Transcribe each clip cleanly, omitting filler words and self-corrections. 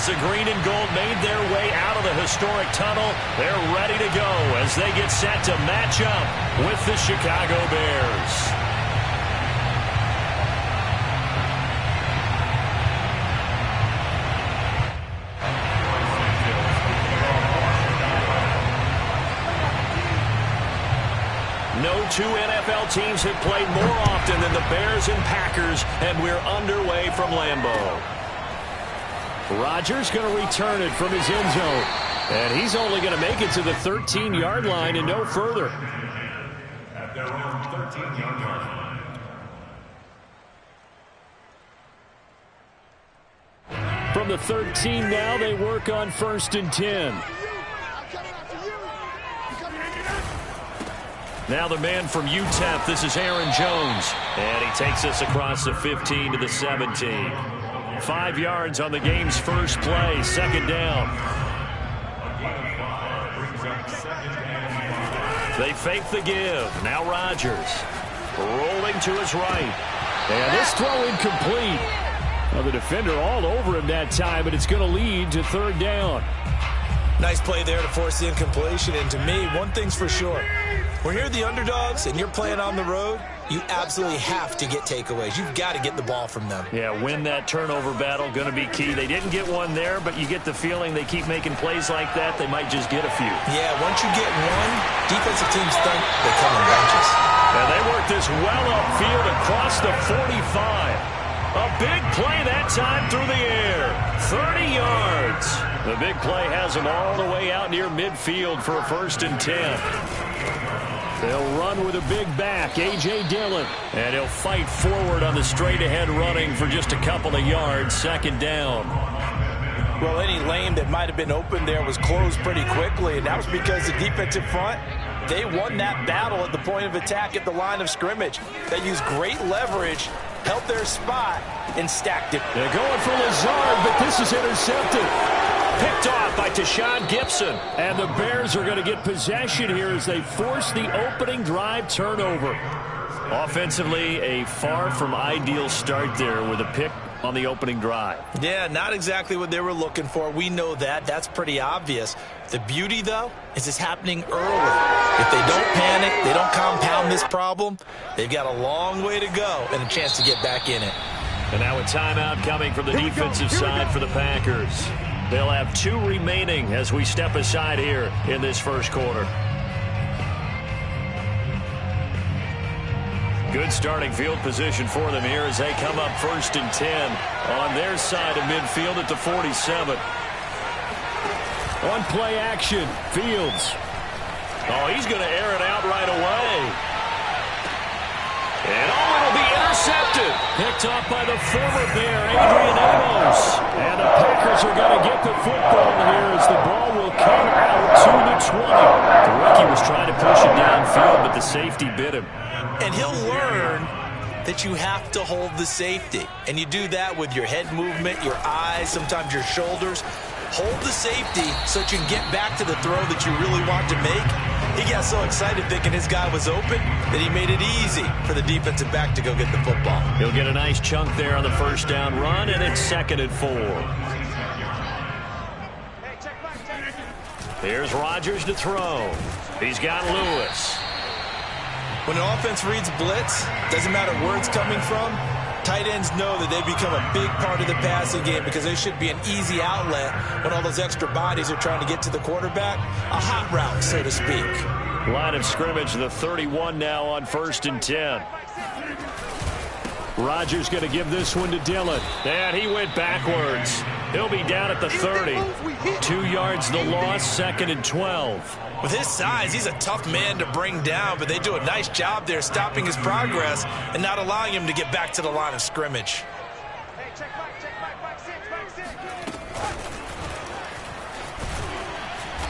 As the green and gold made their way out of the historic tunnel, they're ready to go as they get set to match up with the Chicago Bears. No two NFL teams have played more often than the Bears and Packers, and we're underway from Lambeau. Rodgers going to return it from his end zone, and he's only going to make it to the 13-yard line and no further. At their own 13-yard line. From the 13 now, they work on 1st and 10. Now the man from UTEP, this is Aaron Jones. And he takes us across the 15 to the 17. 5 yards on the game's first play, 2nd down. They fake the give. Now Rodgers rolling to his right. And this throw incomplete. Well, the defender all over him that time, but it's going to lead to 3rd down. Nice play there to force the incompletion. And to me, one thing's for sure. When you're the underdogs and you're playing on the road, you absolutely have to get takeaways. You've got to get the ball from them. Yeah, win that turnover battle, going to be key. They didn't get one there, but you get the feeling they keep making plays like that, they might just get a few. Yeah, once you get one, defensive teams think they come in bunches. And they work this well upfield across the 45. A big play that time through the air. 30 yards. The big play has them all the way out near midfield for a 1st and 10. They'll run with a big back, A.J. Dillon. And he'll fight forward on the straight-ahead running for just a couple of yards, 2nd down. Well, any lane that might have been open there was closed pretty quickly, and that was because the defensive front, they won that battle at the point of attack at the line of scrimmage. They used great leverage, held their spot, and stacked it. They're going for Lazard, but this is intercepted. Picked off by Tashawn Gibson. And the Bears are going to get possession here as they force the opening drive turnover. Offensively, a far from ideal start there with a pick on the opening drive. Yeah, not exactly what they were looking for. We know that. That's pretty obvious. The beauty, though, is it's happening early. If they don't panic, they don't compound this problem, they've got a long way to go and a chance to get back in it. And now a timeout coming from the defensive side for the Packers. They'll have 2 remaining as we step aside here in this first quarter. Good starting field position for them here as they come up 1st and 10 on their side of midfield at the 47. On play action, Fields. Oh, he's going to air it out right away. And it'll be intercepted. Picked off by the former Bear, Adrian Amos. And the Packers are going to get the football here as the ball will come out to the 20. The rookie was trying to push it downfield, but the safety bit him. And he'll learn that you have to hold the safety. And you do that with your head movement, your eyes, sometimes your shoulders. Hold the safety so that you can get back to the throw that you really want to make. He got so excited thinking his guy was open that he made it easy for the defensive back to go get the football. He'll get a nice chunk there on the 1st down run, and it's 2nd and 4. Here's Rodgers to throw. He's got Lewis. When an offense reads blitz, doesn't matter where it's coming from, tight ends know that they become a big part of the passing game because they should be an easy outlet when all those extra bodies are trying to get to the quarterback. A hot route, so to speak. Line of scrimmage, the 31 now on 1st and 10. Rodgers going to give this one to Dillon. And he went backwards. He'll be down at the 30. 2 yards the loss, 2nd and 12. With his size, he's a tough man to bring down, but they do a nice job there stopping his progress and not allowing him to get back to the line of scrimmage.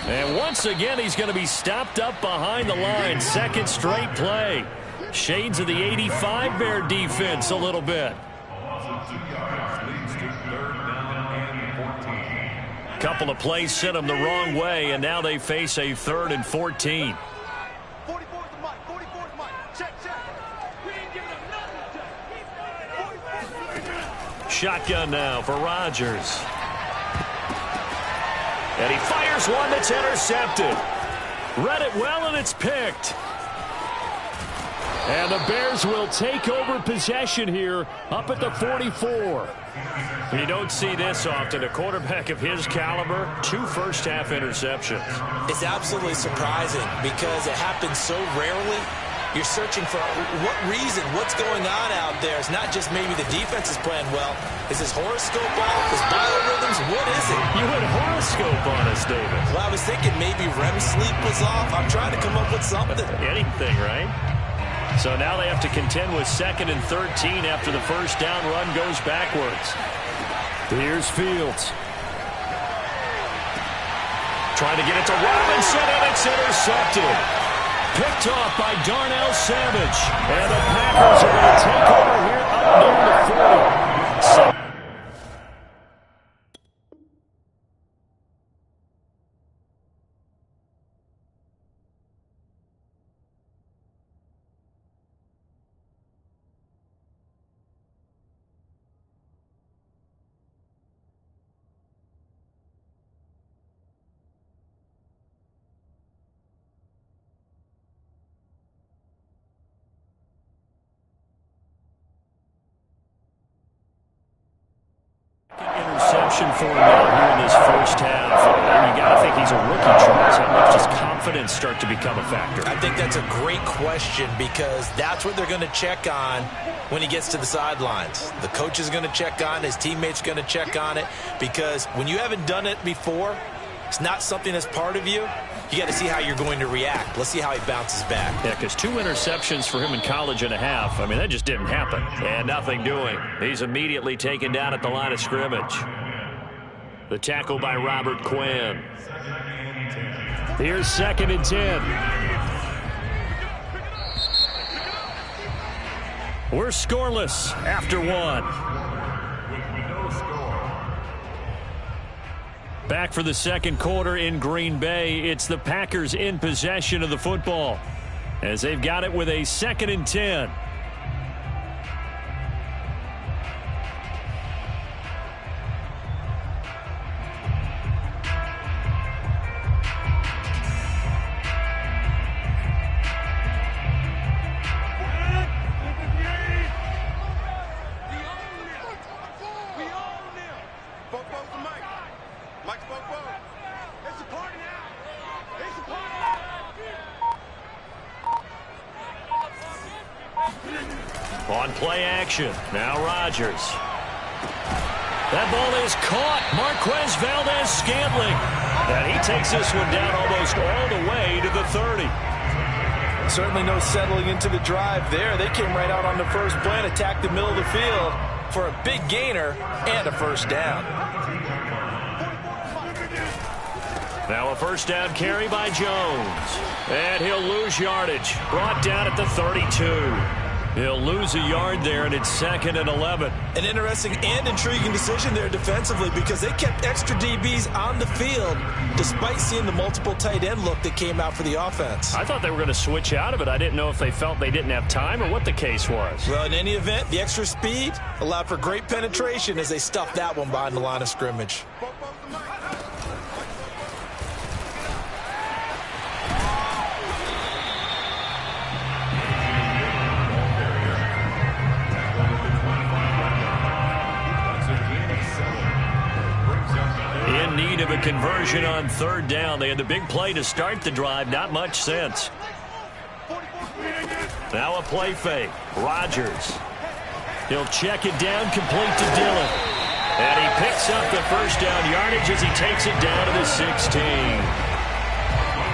And once again, he's going to be stopped up behind the line. 2nd straight play. Shades of the 85 Bear defense a little bit. Couple of plays sent them the wrong way, and now they face a 3rd and 14. Shotgun now for Rodgers. And he fires one that's intercepted. Read it well, and it's picked. And the Bears will take over possession here up at the 44. You don't see this often. A quarterback of his caliber, 2 first-half interceptions. It's absolutely surprising because it happens so rarely. You're searching for what reason, what's going on out there. It's not just maybe the defense is playing well. Is his horoscope off? His biorhythms? What is it? You went horoscope on us, David. Well, I was thinking maybe REM sleep was off. I'm trying to come up with something. Anything, right? So now they have to contend with 2nd and 13 after the first down run goes backwards. Here's Fields. Trying to get it to Robinson, and it's intercepted. Picked off by Darnell Savage. And the Packers are going to take over here up near the 40. Interception for him out here in this first half. And you got to think he's a rookie, Charles. How much does confidence start to become a factor? I think that's a great question because that's what they're going to check on when he gets to the sidelines. The coach is going to check on it. His teammates are going to check on it because when you haven't done it before, it's not something that's part of you. You got to see how you're going to react. Let's see how he bounces back. Yeah, because 2 interceptions for him in college and a half. I mean, that just didn't happen. And nothing doing. He's immediately taken down at the line of scrimmage. The tackle by Robert Quinn. Here's 2nd and 10. We're scoreless after 1. Back for the second quarter in Green Bay. It's the Packers in possession of the football as they've got it with a 2nd and 10. On play action, now Rodgers. That ball is caught. Marquez Valdez-Scantling. And he takes this one down almost all the way to the 30. Certainly no settling into the drive there. They came right out on the first play and attacked the middle of the field for a big gainer and a first down. Now a first down carry by Jones. And he'll lose yardage. Brought down at the 32. He'll lose a yard there, and it's 2nd and 11. An interesting and intriguing decision there defensively because they kept extra DBs on the field despite seeing the multiple tight end look that came out for the offense. I thought they were going to switch out of it. I didn't know if they felt they didn't have time or what the case was. Well, in any event, the extra speed allowed for great penetration as they stuffed that one behind the line of scrimmage. In need of a conversion on 3rd down. They had the big play to start the drive. Not much sense. Now a play fake. Rodgers. He'll check it down, complete to Dillon. And he picks up the first down yardage as he takes it down to the 16.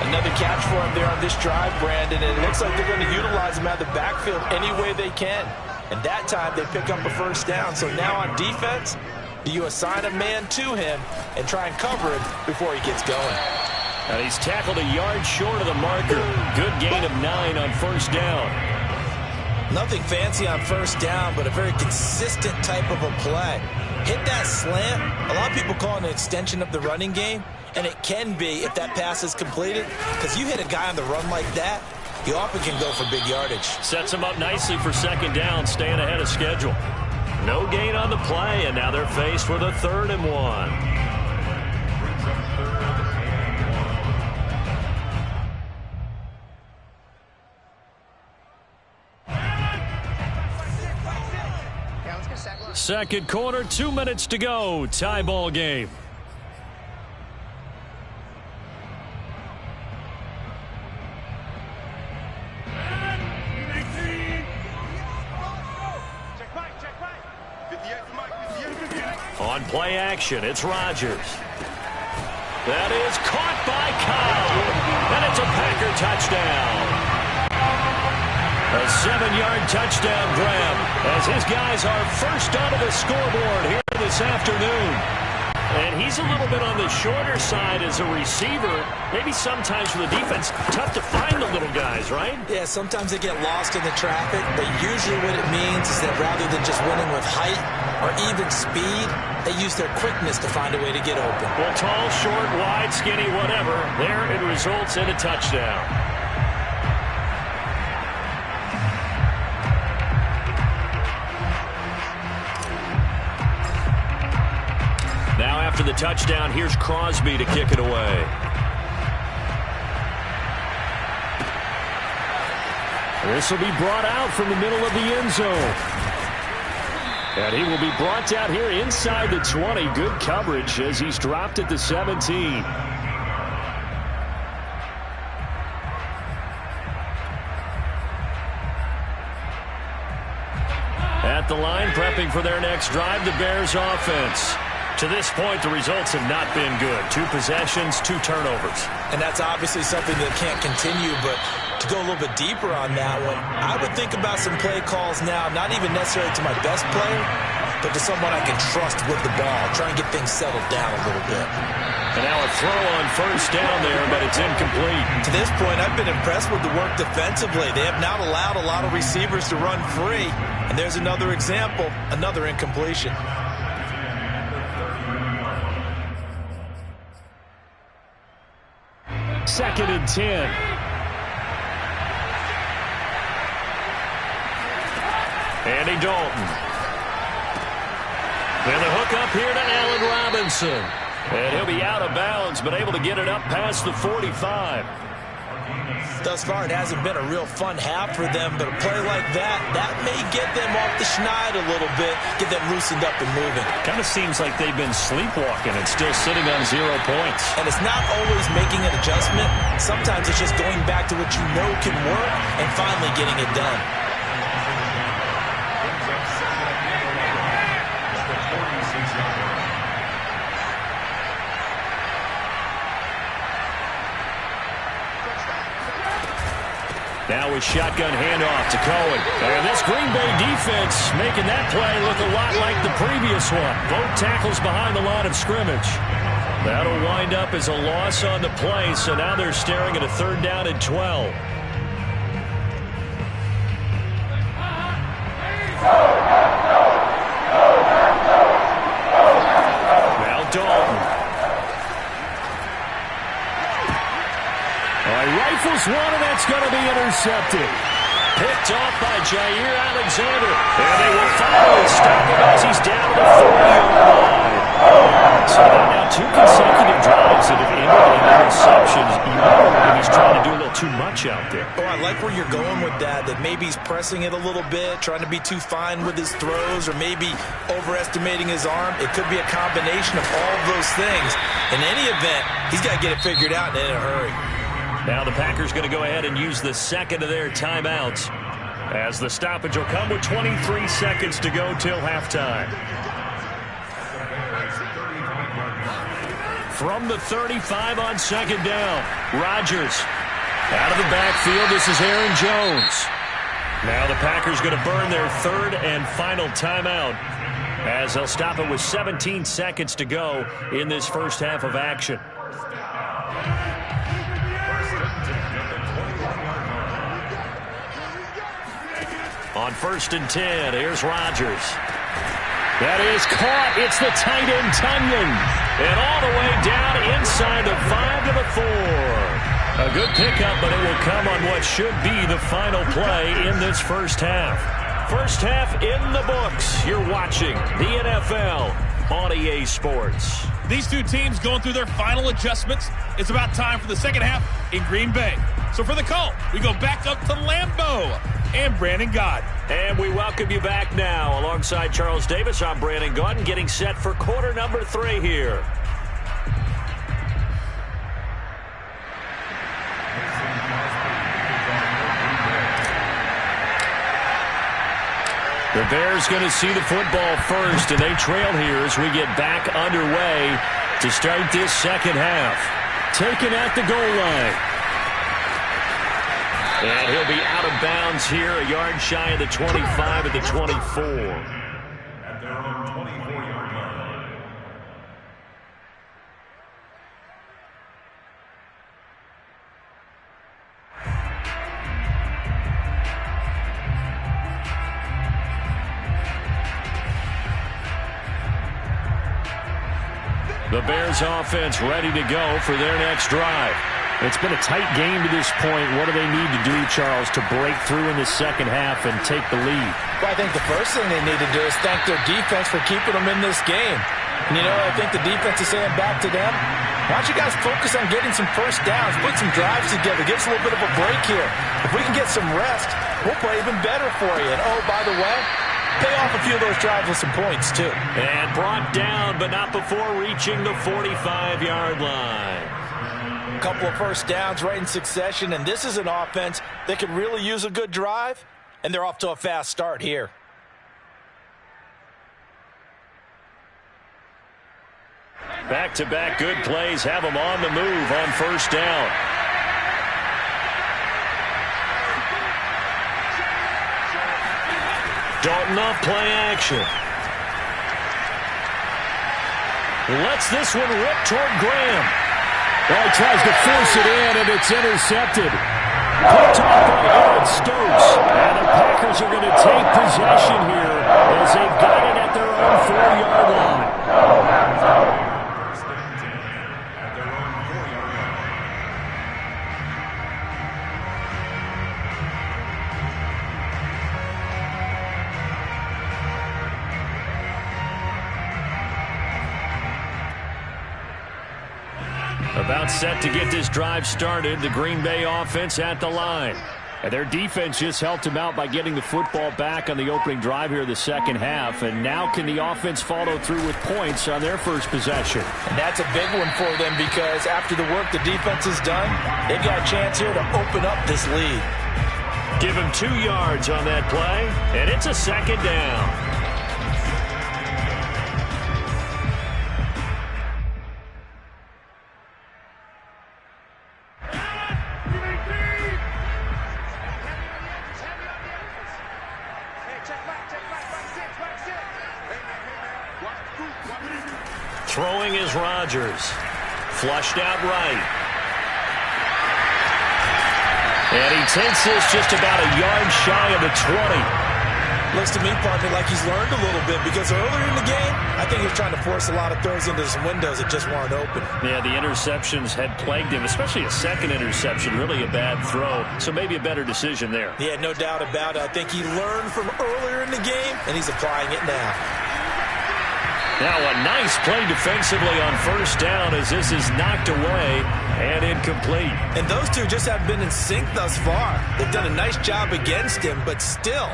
Another catch for him there on this drive, Brandon. And it looks like they're going to utilize him out of the backfield any way they can. And that time they pick up a first down. So now on defense, do you assign a man to him and try and cover him before he gets going? And he's tackled a yard short of the marker. Good gain of 9 on first down. Nothing fancy on first down, but a very consistent type of a play. Hit that slant. A lot of people call it an extension of the running game, and it can be if that pass is completed, because you hit a guy on the run like that, you often can go for big yardage. Sets him up nicely for 2nd down, staying ahead of schedule. No gain on the play, and now they're faced with a 3rd and 1. second quarter, 2 minutes to go. Tie ball game. On play action, it's Rodgers. That is caught by Kyle. And it's a Packer touchdown. A 7-yard touchdown grab as his guys are first onto the scoreboard here this afternoon. And he's a little bit on the shorter side as a receiver. Maybe sometimes for the defense, tough to find the little guys, right? Yeah, sometimes they get lost in the traffic, but usually what it means is that rather than just winning with height or even speed, they use their quickness to find a way to get open. Well, tall, short, wide, skinny, whatever, there it results in a touchdown. Now after the touchdown, here's Crosby to kick it away. This will be brought out from the middle of the end zone. And he will be brought down here inside the 20. Good coverage as he's dropped at the 17. At the line, prepping for their next drive, the Bears offense. To this point, the results have not been good. 2 possessions, 2 turnovers. And that's obviously something that can't continue, but to go a little bit deeper on that one, I would think about some play calls now, not even necessarily to my best player, but to someone I can trust with the ball, try and get things settled down a little bit. And now a throw on first down there, but it's incomplete. To this point, I've been impressed with the work defensively. They have not allowed a lot of receivers to run free. And there's another example, another incompletion. Second and 10. Andy Dalton. And the hook up here to Allen Robinson. And he'll be out of bounds, but able to get it up past the 45. Thus far, it hasn't been a real fun half for them, but a play like that may get them off the schneid a little bit, get them loosened up and moving. Kind of seems like they've been sleepwalking and still sitting on 0 points. And it's not always making an adjustment. Sometimes it's just going back to what you know can work and finally getting it done. Now with shotgun handoff to Cohen. And this Green Bay defense making that play look a lot like the previous one. Both tackles behind the line of scrimmage. That'll wind up as a loss on the play, so now they're staring at a 3rd down and 12. Now Dalton. Rifles one, and that's going to be intercepted. Picked off by Jair Alexander. And they will finally stop him as he's down to the 40-yard line. So now 2 consecutive drives that have ended in interceptions. He's trying to do a little too much out there. Oh, I like where you're going with that maybe he's pressing it a little bit, trying to be too fine with his throws, or maybe overestimating his arm. It could be a combination of all of those things. In any event, he's got to get it figured out in a hurry. Now the Packers going to go ahead and use the second of their timeouts as the stoppage will come with 23 seconds to go till halftime. From the 35 on second down, Rodgers out of the backfield. This is Aaron Jones. Now the Packers going to burn their 3rd and final timeout as they'll stop it with 17 seconds to go in this first half of action. On 1st and 10, here's Rodgers. That is caught. It's the tight end, Tunyon. And all the way down inside the 5 to the 4. A good pickup, but it will come on what should be the final play in this first half. First half in the books. You're watching the NFL on EA Sports. These two teams going through their final adjustments. It's about time for the second half in Green Bay. So for the call, we go back up to Lambeau and Brandon Gaudin. And we welcome you back now. Alongside Charles Davis, I'm Brandon Gaudin, getting set for quarter number 3 here. The Bears going to see the football first, and they trail here as we get back underway to start this second half. Taken at the goal line. And he'll be out of bounds here, a yard shy of the 25 at the 24. At their own 24-yard line. The Bears offense ready to go for their next drive. It's been a tight game to this point. What do they need to do, Charles, to break through in the second half and take the lead? Well, I think the first thing they need to do is thank their defense for keeping them in this game. And, I think the defense is saying back to them, why don't you guys focus on getting some first downs, put some drives together, give us a little bit of a break here. If we can get some rest, we'll play even better for you. And, oh, by the way, pay off a few of those drives with some points, too. And brought down, but not before reaching the 45-yard line. A couple of first downs right in succession, and this is an offense that could really use a good drive, and they're off to a fast start here. Back-to-back good plays have them on the move on first down. Dalton off play action. Lets this one rip toward Graham. Well, he tries to force it in, and it's intercepted. Picked off by Aaron Stokes. And the Packers are going to take possession here as they've got it at their own 4-yard line. At their own 4-yard line. About set to get this drive started, the Green Bay offense at the line. And their defense just helped them out by getting the football back on the opening drive here the second half. And now can the offense follow through with points on their first possession? And that's a big one for them because after the work the defense has done, they've got a chance here to open up this lead. Give him 2 yards on that play, and it's a second down. Throwing is Rodgers. Flushed out right. And he takes this just about a yard shy of the 20. Looks to me, partner, like he's learned a little bit because earlier in the game, I think he was trying to force a lot of throws into some windows that just weren't open. Yeah, the interceptions had plagued him, especially a second interception, really a bad throw. So maybe a better decision there. Yeah, no doubt about it. I think he learned from earlier in the game, and he's applying it now. Now a nice play defensively on first down as this is knocked away and incomplete. And those two just have been in sync thus far. They've done a nice job against him, but still,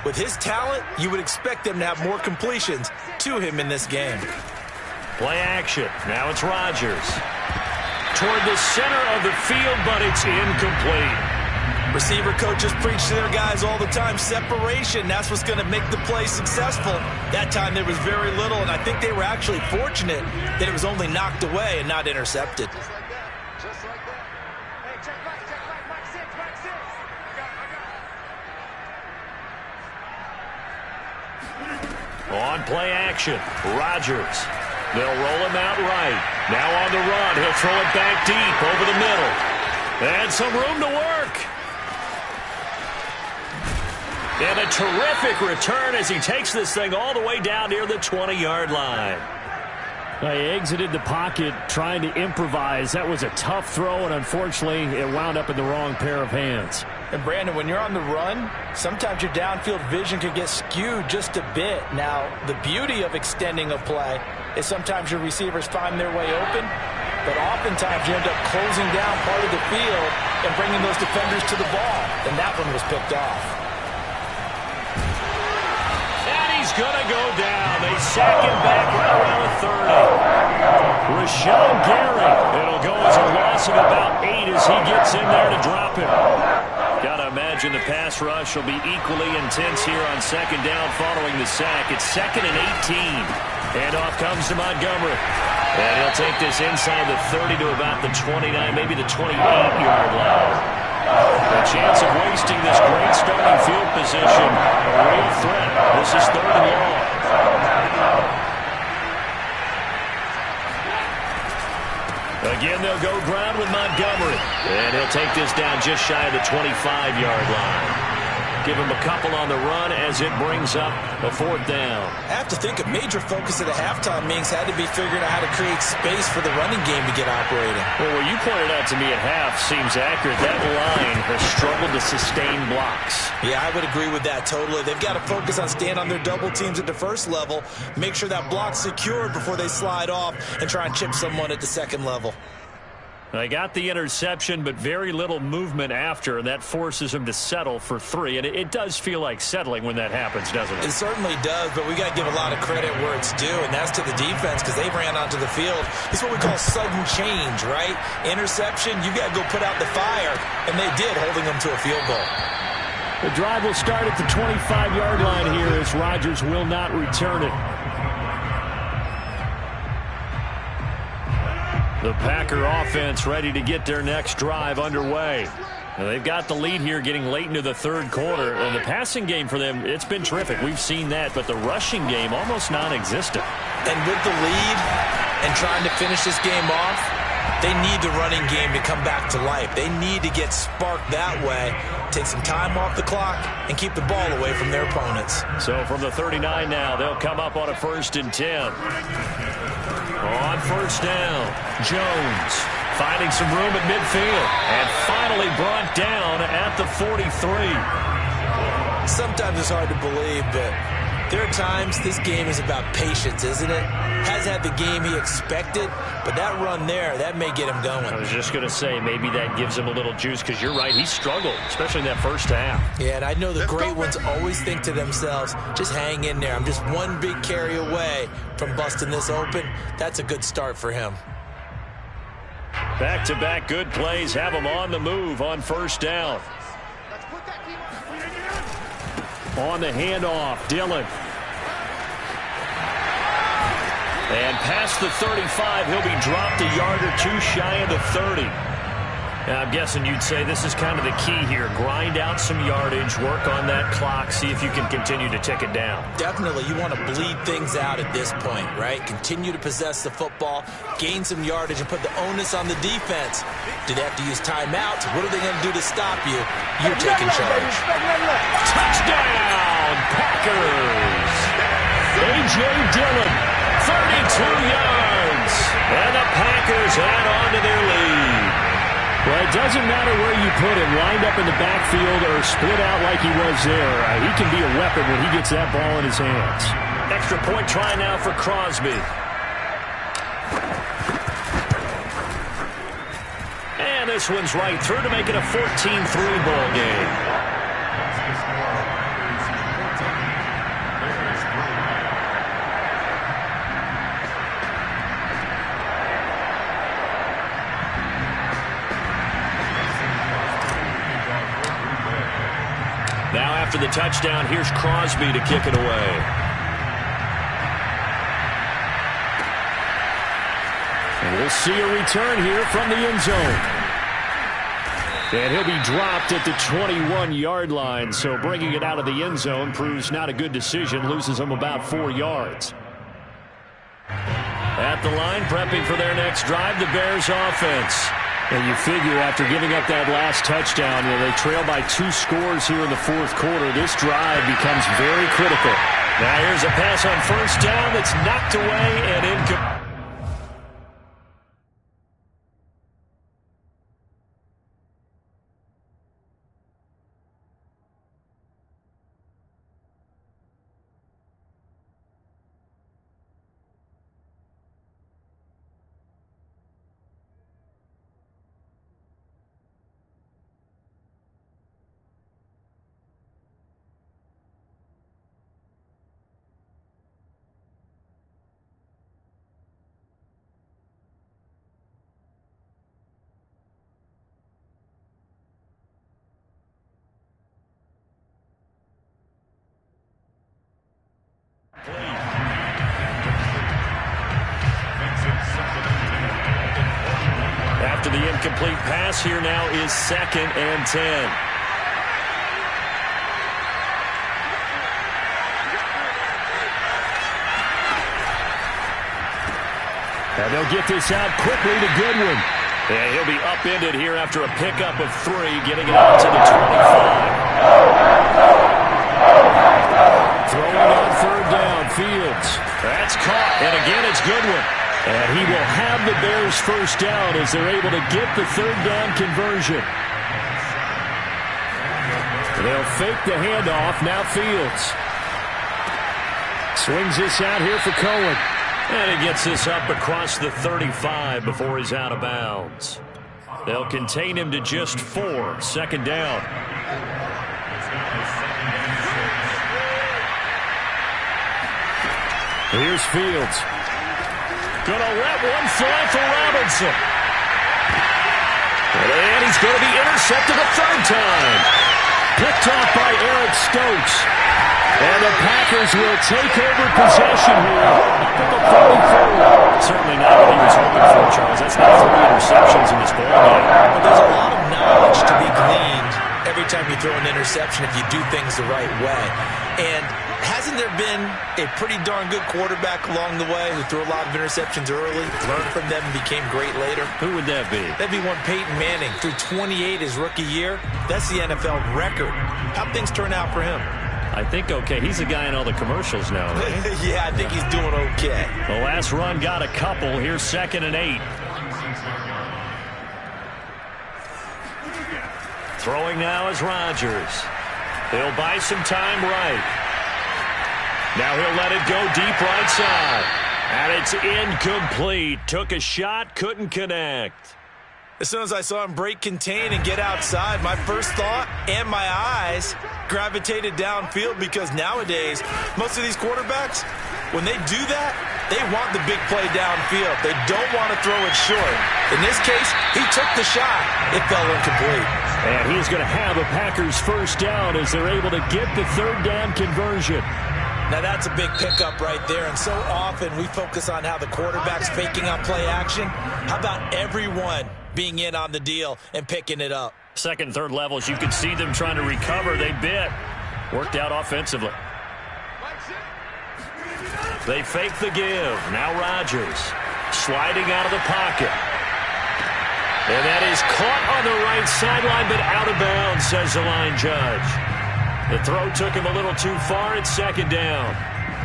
with his talent, you would expect them to have more completions to him in this game. Play action. Now it's Rodgers. Toward the center of the field, but it's incomplete. Receiver coaches preach to their guys all the time, separation. That's what's going to make the play successful. That time there was very little, and I think they were actually fortunate that it was only knocked away and not intercepted. On play action, Rodgers. They'll roll him out right. Now on the run, he'll throw it back deep over the middle. And some room to work. And a terrific return as he takes this thing all the way down near the 20-yard line. He exited the pocket trying to improvise. That was a tough throw, and unfortunately, it wound up in the wrong pair of hands. And, Brandon, when you're on the run, sometimes your downfield vision can get skewed just a bit. Now, the beauty of extending a play is sometimes your receivers find their way open, but oftentimes you end up closing down part of the field and bringing those defenders to the ball. And that one was picked off. And he's going to go down. They sack him back right around the 30. Rashawn Gary. It'll go as a loss of about 8 as he gets in there to drop him. Got to imagine the pass rush will be equally intense here on second down following the sack. It's 2nd and 18. And off comes to Montgomery. And he'll take this inside the 30 to about the 29, maybe the 28-yard line. A chance of wasting this great starting field position. A real threat. This is 3rd and long. Again, they'll go ground with Montgomery. And he'll take this down just shy of the 25-yard line. Give him a couple on the run as it brings up a 4th down. I have to think a major focus at the halftime, Minks, had to be figuring out how to create space for the running game to get operating. Well, what you pointed out to me at half seems accurate. That line has struggled to sustain blocks. Yeah, I would agree with that totally. They've got to focus on staying on their double teams at the first level, make sure that block's secured before they slide off and try and chip someone at the second level. They got the interception, but very little movement after, and that forces them to settle for 3. And it does feel like settling when that happens, doesn't it? It certainly does, but we got to give a lot of credit where it's due, and that's to the defense because they ran onto the field. It's what we call sudden change, right? Interception, you got to go put out the fire, and they did, holding them to a field goal. The drive will start at the 25-yard line here as Rodgers will not return it. The Packer offense ready to get their next drive underway. Now they've got the lead here getting late into the 3rd quarter. And the passing game for them, it's been terrific. We've seen that, but the rushing game almost non-existent. And with the lead and trying to finish this game off, they need the running game to come back to life. They need to get sparked that way, take some time off the clock, and keep the ball away from their opponents. So from the 39 now, they'll come up on a 1st and 10. On 1st down, Jones finding some room at midfield and finally brought down at the 43. Sometimes it's hard to believe, but there are times this game is about patience, isn't it? Hasn't had the game he expected, but that run there, that may get him going. I was just going to say, maybe that gives him a little juice because you're right, he struggled, especially in that first half. Yeah, and I know the great ones always think to themselves, just hang in there. I'm just one big carry away from busting this open. That's a good start for him. Back-to-back good plays have him on the move on 1st down. On the handoff, Dillon. And past the 35, he'll be dropped a yard or 2 shy of the 30. Now, I'm guessing you'd say this is kind of the key here. Grind out some yardage, work on that clock, see if you can continue to tick it down. Definitely, you want to bleed things out at this point, right? Continue to possess the football, gain some yardage, and put the onus on the defense. Do they have to use timeouts? What are they going to do to stop you? You're taking charge. Touchdown, Packers! A.J. Dillon, 32 yards. And the Packers add on to their lead. Well, it doesn't matter where you put him, lined up in the backfield or split out like he was there. He can be a weapon when he gets that ball in his hands. Extra point try now for Crosby. And this one's right through to make it a 14-3 ball game. Now after the touchdown, here's Crosby to kick it away. And we'll see a return here from the end zone. And he'll be dropped at the 21-yard line, so bringing it out of the end zone proves not a good decision, loses him about 4 yards. At the line, prepping for their next drive, the Bears offense. And you figure after giving up that last touchdown, they trail by 2 scores here in the 4th quarter. This drive becomes very critical. Now here's a pass on 1st down that's knocked away and incomplete. after the incomplete pass. Here now is 2nd and 10. And they'll get this out quickly to Goodwin. And he'll be upended here after a pickup of 3, getting it out to the 25. Throwing on 3rd down, Fields. That's caught, and again it's Goodwin. And he will have the Bears first down as they're able to get the 3rd down conversion. They'll fake the handoff. Now Fields swings this out here for Cohen. And he gets this up across the 35 before he's out of bounds. They'll contain him to just 4. 2nd down. Here's Fields. Gonna let one fly for Robinson. And he's going to be intercepted a 3rd time. Picked off by Eric Stokes. And the Packers will take over possession here at the 44. Certainly not what he was hoping for, Charles. That's not 3 interceptions in this ballgame. But there's a lot of knowledge to be gleaned every time you throw an interception if you do things the right way. And hasn't there been a pretty darn good quarterback along the way who threw a lot of interceptions early, learned from them, and became great later? Who would that be? That'd be one Peyton Manning. Threw 28 his rookie year. That's the NFL record. How'd things turn out for him? I think okay. He's the guy in all the commercials now, right? Yeah, I think he's doing okay. The last run got a couple. Here's 2nd and 8. Throwing now is Rodgers. He'll buy some time right. Now he'll let it go deep right side. And it's incomplete. Took a shot, couldn't connect. As soon as I saw him break contain and get outside, my first thought and my eyes gravitated downfield, because nowadays, most of these quarterbacks, when they do that, they want the big play downfield. They don't want to throw it short. In this case, he took the shot. It fell incomplete. And he's going to have a Packers first down as they're able to get the 3rd down conversion. Now that's a big pickup right there, and so often we focus on how the quarterback's faking on play action. How about everyone being in on the deal and picking it up? 2nd, 3rd levels, you could see them trying to recover. They bit. Worked out offensively. They fake the give. Now Rodgers sliding out of the pocket. And that is caught on the right sideline, but out of bounds, says the line judge. The throw took him a little too far. It's 2nd down.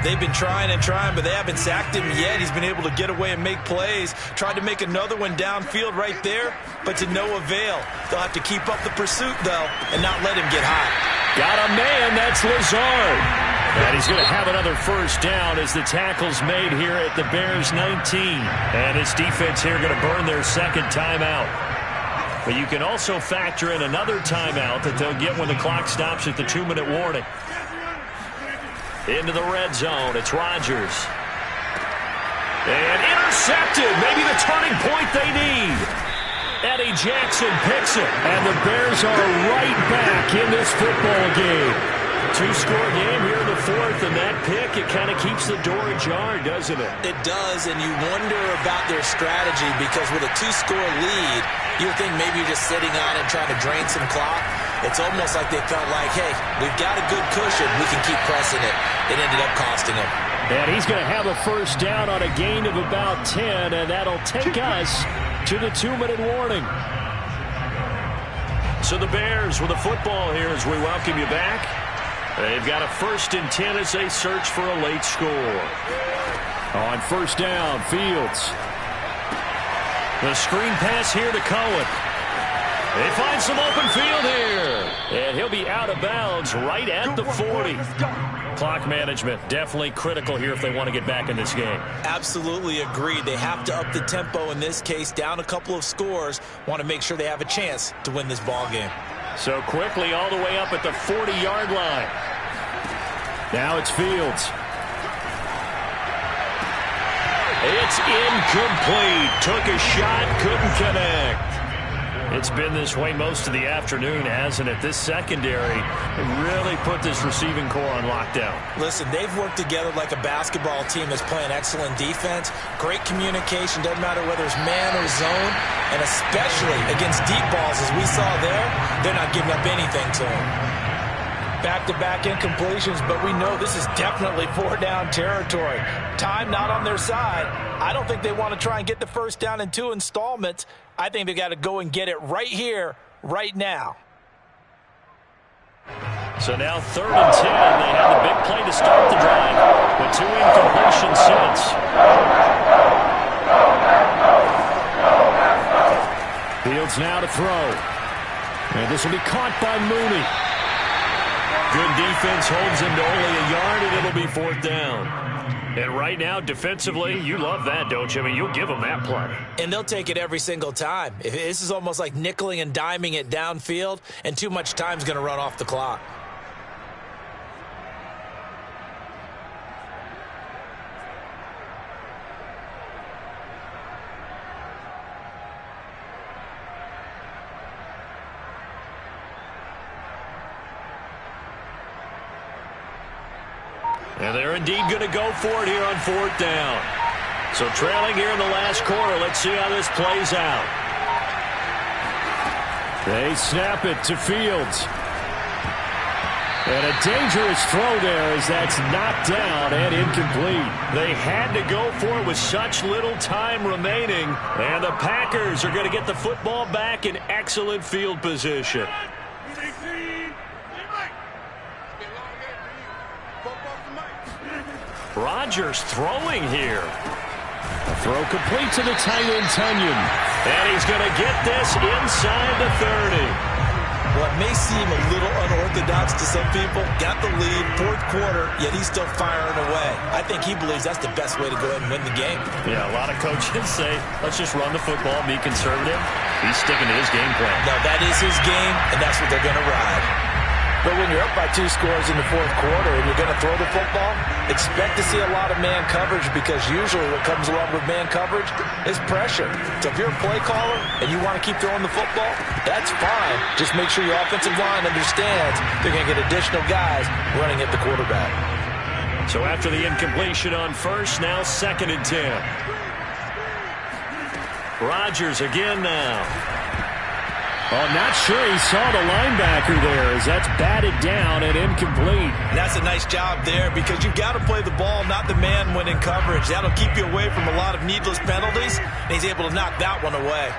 They've been trying and trying, but they haven't sacked him yet. He's been able to get away and make plays. Tried to make another one downfield right there, but to no avail. They'll have to keep up the pursuit, though, and not let him get hot. Got a man. That's Lazard. And he's going to have another first down as the tackle's made here at the Bears 19. And his defense here going to burn their 2nd timeout. But you can also factor in another timeout that they'll get when the clock stops at the 2-minute warning. Into the red zone. It's Rodgers. And intercepted. Maybe the turning point they need. Eddie Jackson picks it. And the Bears are right back in this football game. 2-score game here in the 4th, and that pick, it kind of keeps the door ajar, doesn't it? It does, and you wonder about their strategy, because with a 2-score lead, you would think maybe you're just sitting on it trying to drain some clock. It's almost like they felt like, hey, we've got a good cushion. We can keep pressing it. It ended up costing them. And he's going to have a first down on a gain of about 10, and that'll take us to the 2-minute warning. So the Bears with the football here as we welcome you back. They've got a 1st and 10 as they search for a late score. On first down, Fields. The screen pass here to Cohen. They find some open field here. And he'll be out of bounds right at the 40. Clock management definitely critical here if they want to get back in this game. Absolutely agreed. They have to up the tempo in this case, down a couple of scores. Want to make sure they have a chance to win this ball game. So quickly all the way up at the 40-yard line. Now it's Fields. It's incomplete. Took a shot, couldn't connect. It's been this way most of the afternoon, hasn't it? This secondary really put this receiving core on lockdown. Listen, they've worked together like a basketball team that's playing excellent defense. Great communication, doesn't matter whether it's man or zone. And especially against deep balls, as we saw there, they're not giving up anything to them. Back-to-back incompletions, but we know this is definitely four-down territory. Time not on their side. I don't think they want to try and get the first down in 2 installments. I think they got to go and get it right here, right now. So now 3rd and 10. They have the big play to start the drive, with 2 incompletions since. Fields now to throw. And this will be caught by Mooney. Good defense holds him to only a yard, and it'll be 4th down. And right now, defensively, you love that, don't you? I mean, you'll give them that play. And they'll take it every single time. This is almost like nickeling and diming it downfield, and too much time's going to run off the clock. And they're indeed going to go for it here on 4th down. So trailing here in the last quarter. Let's see how this plays out. They snap it to Fields. And a dangerous throw there as that's knocked down and incomplete. They had to go for it with such little time remaining. And the Packers are going to get the football back in excellent field position. Rodgers throwing here. A throw complete to the tight end, Tunyon. And he's going to get this inside the 30. What may seem a little unorthodox to some people, got the lead, 4th quarter, yet he's still firing away. I think he believes that's the best way to go ahead and win the game. Yeah, a lot of coaches say, let's just run the football, be conservative. He's sticking to his game plan. No, that is his game, and that's what they're going to ride. But when you're up by 2 scores in the 4th quarter and you're going to throw the football, expect to see a lot of man coverage, because usually what comes along with man coverage is pressure. So if you're a play caller and you want to keep throwing the football, that's fine. Just make sure your offensive line understands they're going to get additional guys running at the quarterback. So after the incompletion on 1st, now 2nd and 10. Rodgers again now. Oh, not sure he saw the linebacker there as that's batted down and incomplete. And that's a nice job there, because you've got to play the ball, not the man when in coverage. That'll keep you away from a lot of needless penalties, and he's able to knock that one away.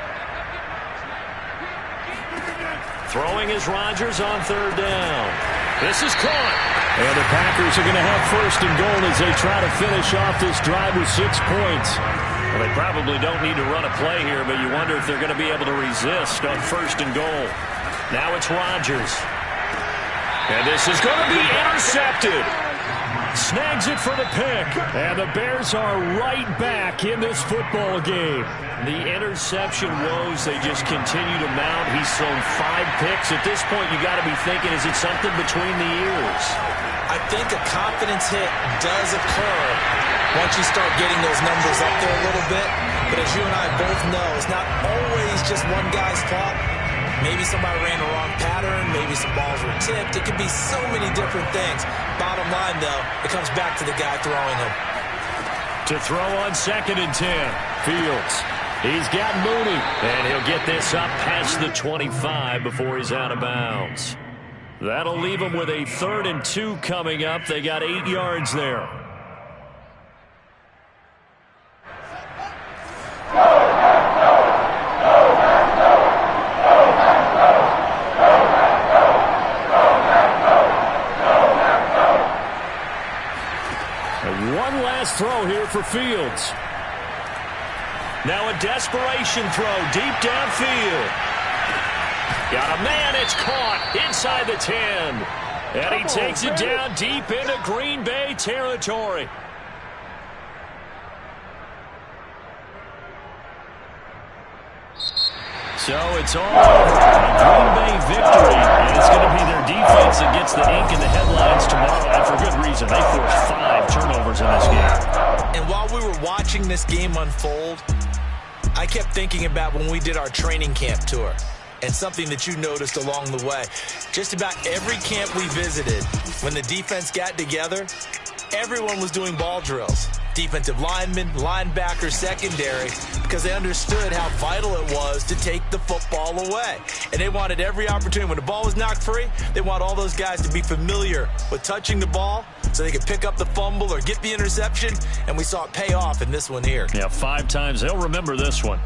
Throwing is Rodgers on 3rd down. This is caught. And the Packers are going to have 1st and goal as they try to finish off this drive with 6 points. Well, they probably don't need to run a play here, but you wonder if they're going to be able to resist on 1st and goal. Now it's Rodgers. And this is going to be intercepted. Snags it for the pick. And the Bears are right back in this football game. The interception woes, they just continue to mount. He's thrown 5 picks. At this point, you got to be thinking, is it something between the ears? I think a confidence hit does occur once you start getting those numbers up there a little bit. But as you and I both know, it's not always just one guy's fault. Maybe somebody ran the wrong pattern. Maybe some balls were tipped. It could be so many different things. Bottom line, though, it comes back to the guy throwing them. To throw on 2nd and 10. Fields. He's got Mooney. And he'll get this up past the 25 before he's out of bounds. That'll leave him with a 3rd and 2 coming up. They got 8 yards there. One last throw here for Fields. Now a desperation throw deep downfield. Got a man, it's caught inside the 10. And he takes it down deep into Green Bay territory. So it's all over. Green Bay victory. And it's going to be their defense that gets the ink in the headlines tomorrow. And for good reason. They forced 5 turnovers in this game. And while we were watching this game unfold, I kept thinking about when we did our training camp tour. and something that you noticed along the way. Just about every camp we visited, when the defense got together, everyone was doing ball drills. Defensive linemen, linebackers, secondary, because they understood how vital it was to take the football away. And they wanted every opportunity. When the ball was knocked free, they want all those guys to be familiar with touching the ball so they could pick up the fumble or get the interception. And we saw it pay off in this one here. Yeah, 5 times. They'll remember this one.